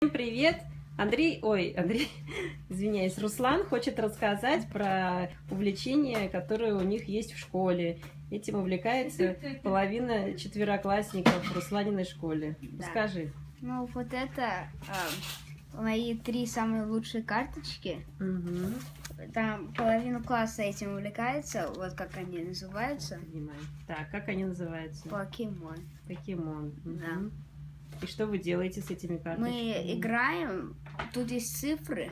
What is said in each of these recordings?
Всем привет! Андрей, извиняюсь, Руслан хочет рассказать про увлечения, которые у них есть в школе. Этим увлекается половина четвероклассников в Русланиной школе. Да. Скажи. Ну, вот это мои 3 самые лучшие карточки. Угу. Там половина класса этим увлекается. Вот как они называются. Понимаю. Так, как они называются? Покемон. Покемон. Угу. Да. И что вы делаете с этими карточками? Мы играем, тут есть цифры,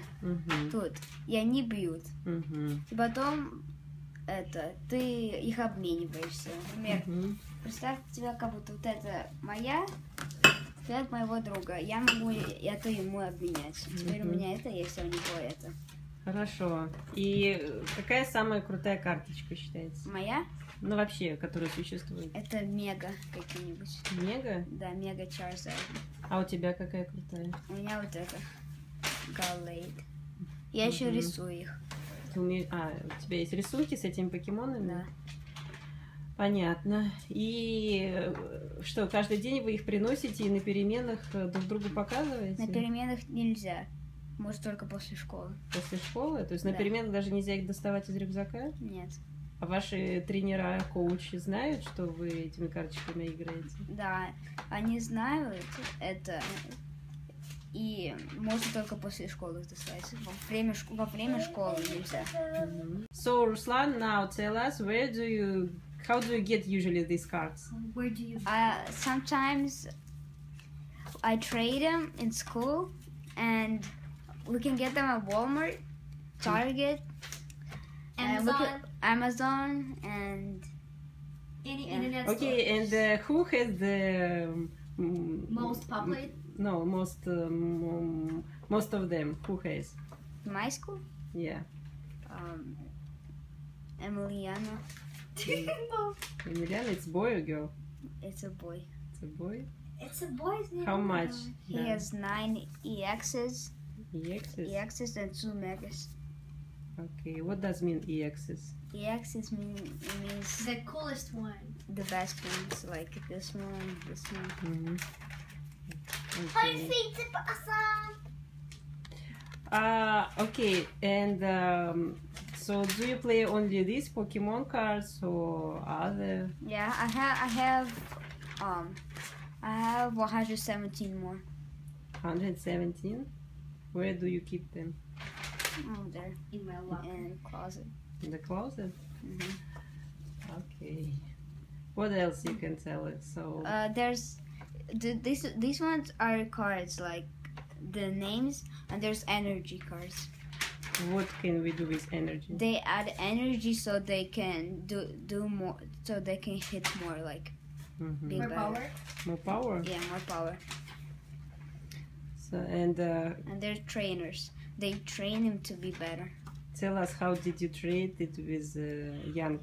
тут, и они бьют. И потом ты их обмениваешься. Например, представь тебя, как будто вот это моя, это моего друга. Я могу это ему обменять. Теперь у меня это есть, а у него это. Хорошо. И какая самая крутая карточка считается? Моя? Ну, вообще, которая существует. Это мега какие-нибудь. Мега? Да, мега Charizard. А у тебя какая крутая? У меня вот это. Галейд. Я еще рисую их. Ты умеешь... А, у тебя есть рисунки с этими покемонами? Да. Понятно. И что, каждый день вы их приносите и на переменах друг другу показываете? На переменах нельзя. Может, только после школы. После школы? То есть на Да. переменах даже нельзя их доставать из рюкзака? Нет. А ваши тренера, коучи знают, что вы этими карточками играете? Да, они знают это. И можно только после школы доставать. Во время школы нельзя. So, Ruslan, now tell us, how do you get usually these cards? Where do you? Sometimes I trade them in school, and we can get them at Walmart, Target, Amazon, and Any Yeah. internet Okay, stores. and who has the Most popular? No, most of them. Who has? my school, Yeah. Emiliano. Emiliano, it's boy or girl? It's a boy. It's a boy. It's a boy's name. How much? He has 9 EXs, EXs? and 2 megas. Okay, what does mean EXs? EXs means The coolest one. the best ones, like this one, this one. Okay. Okay, and so do you play only these Pokemon cards or other? Yeah, I have 117 more. 117? Where do you keep them? Oh, there In my locker. in the closet. In the closet? Okay. What else you can tell us? So There's these ones are cards like the names, and there's energy cards. what can we do with energy? They add energy so they can do more, so they can hit more, like be More better. power. More power? Yeah, more power. So, and And they're trainers. They train him to be better. tell us, how did you trade it with young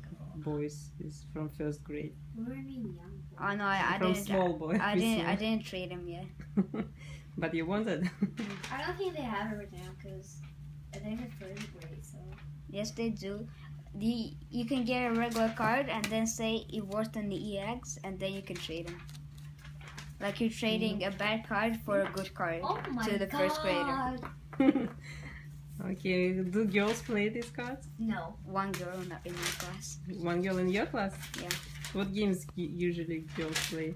boys from first grade? What do you mean young? Oh no, I From didn't. small boy. I didn't trade him yet. But you wanted? I don't think they have it right now because I think it's third grade. So Yes, they do. You can get a regular card and then say it worth than the EX, and then you can trade them. Like you're trading a bad card for a good card oh my to the god. first grader. Okay, do girls play these cards? No. One girl in my class. One girl in your class? Yeah. What games usually girls play?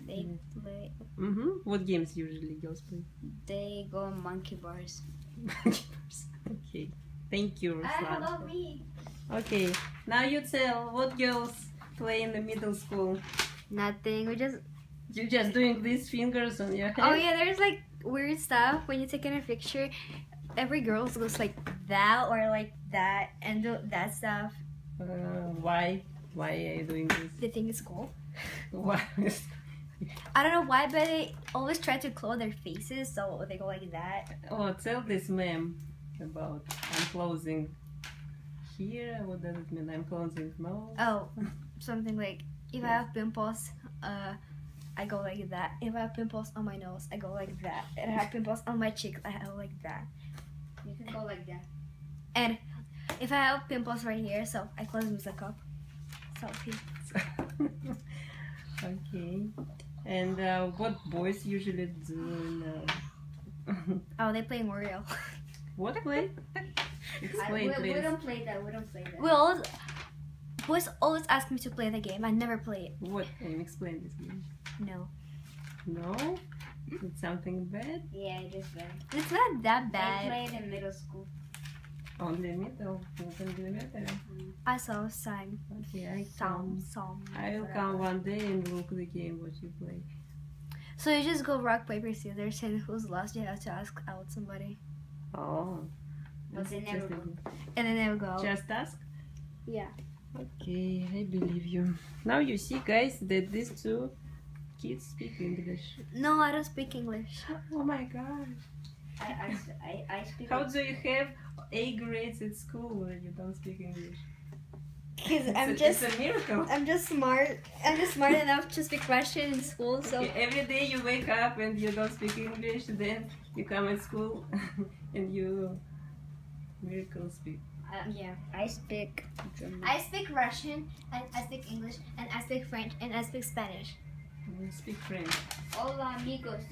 They play. What games usually girls play? They go monkey bars. Okay, thank you, How Ruslan. about me? Okay, now you tell, what girls play in the middle school? Nothing. We just. You just doing these fingers on your head? Oh yeah, there's like weird stuff when you take in a picture. Every girl goes like that or like that and that stuff. Why? Why are you doing this? They think it's cool. Why? I don't know why, but they always try to close their faces, so they go like that. Oh, tell this ma'am about I'm closing here. What does it mean? I'm closing nose. Oh, something like if I have pimples, I go like that. If I have pimples on my nose, I go like that. If I have pimples on my cheeks, I go like that. You can go like that. And if I have pimples right here, so I close the cup. So here. Okay. And what boys usually do now? Oh, they play Mario. What play? Explain, we please. don't play that. We don't play that. Boys always ask me to play the game. I never play it. What game? Explain this game. No. No? It's something bad? Yeah, it is bad. It's not that I bad. played in middle school. Only middle. Only middle. I saw some. Okay, I'll whatever. come one day and look the game what you play. So you just go rock, paper, scissors, and who's lost, you have to ask out somebody. Oh. But they That's never just a- go. And then they will go. Just ask? Yeah. Okay, I believe you. Now you see, guys, that these two kids speak English. No, I don't speak English. Oh my god. I speak. How do you have A grades at school when you don't speak English? Because It's a miracle. I'm just smart. I'm just smart enough to speak Russian in school, so Okay, every day you wake up and you don't speak English, then you come at school and you miracle speak. Yeah, I speak German. I speak Russian, and I speak English, and I speak French, and I speak Spanish. You speak French. Hola, amigos.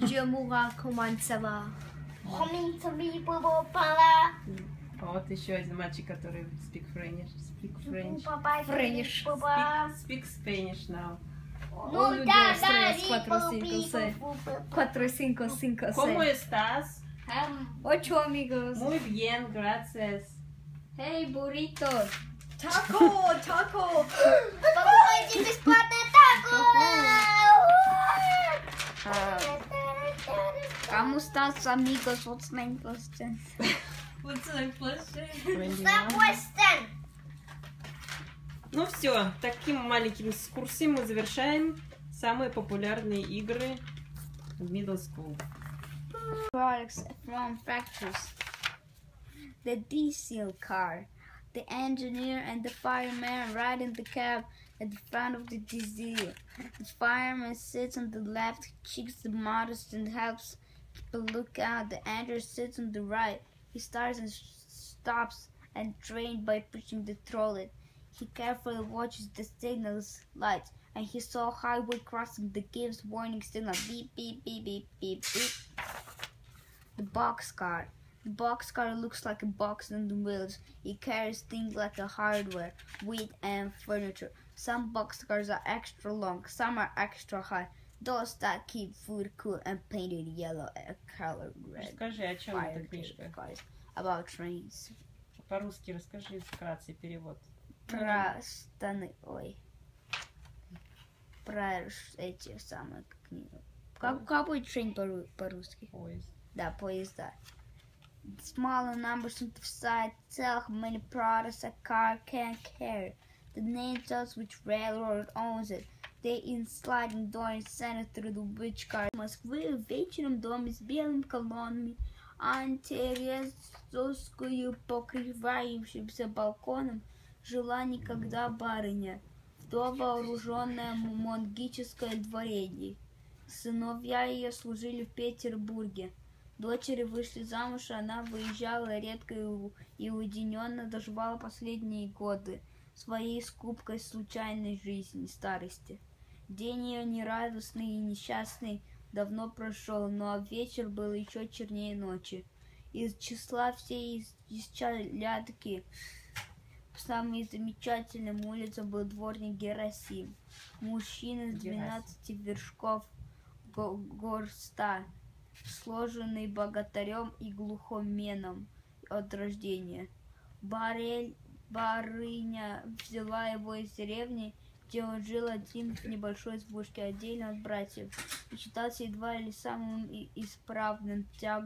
Je mourrai comment ça va? Вот еще один мальчик, который speak French. Speak French. French. Speak Spanish now. Ну да, да, 4, 5, 5, ¿Cómo 6. estás? 8 amigos. Muy bien, gracias. Hey, burrito. Taco, taco. ¿Cómo estás, amigos? What's my question? Ну все, таким маленьким экскурсией мы завершаем самые популярные игры в middle school. Products from factories. The diesel car. The engineer and the fireman ride in the cab at the front of the diesel. The fireman sits on the left, checks the motors and helps people look out. The engineer sits on the right. He starts and stops and trained by pushing the trolley. He carefully watches the signals lights, and he saw highway crossing that gives warning signal beep beep beep beep beep beep. The boxcar. The boxcar looks like a box on the wheels. It carries things like a hardware, wheat, and furniture. Some boxcars are extra long, some are extra high. Those that keep food cool and painted yellow and colored red. Расскажи, о чем Fire эта книжка? cars. About trains. По-русски расскажи вкратце перевод. Про станы, ой. Про эти самые книги. Как будет train по-русски? Поезд. Да, поезда. Smaller numbers on the side tell how many products a car can carry. The name tells which railroad owns it. They in sliding door in center through the which car. Москвы в вечером доме с белыми колоннами, антирезовскую покрывающимся балконом жила никогда барыня, вдова вооруженная монархическое дворение. Сыновья ее служили в Петербурге. Дочери вышли замуж, она выезжала редко и уединенно доживала последние годы своей скупкой случайной жизни, старости. День ее нерадостный и несчастный давно прошел, но вечер был еще чернее ночи. Из числа всей исчадки самым замечательным улицам был дворник Герасим. Мужчина с 12 вершков горста, сложенный богатырем и глухоменом от рождения. Барыня взяла его из деревни, где он жил один в небольшой избушке, отдельно от братьев, и считался едва ли самым исправным, тяглым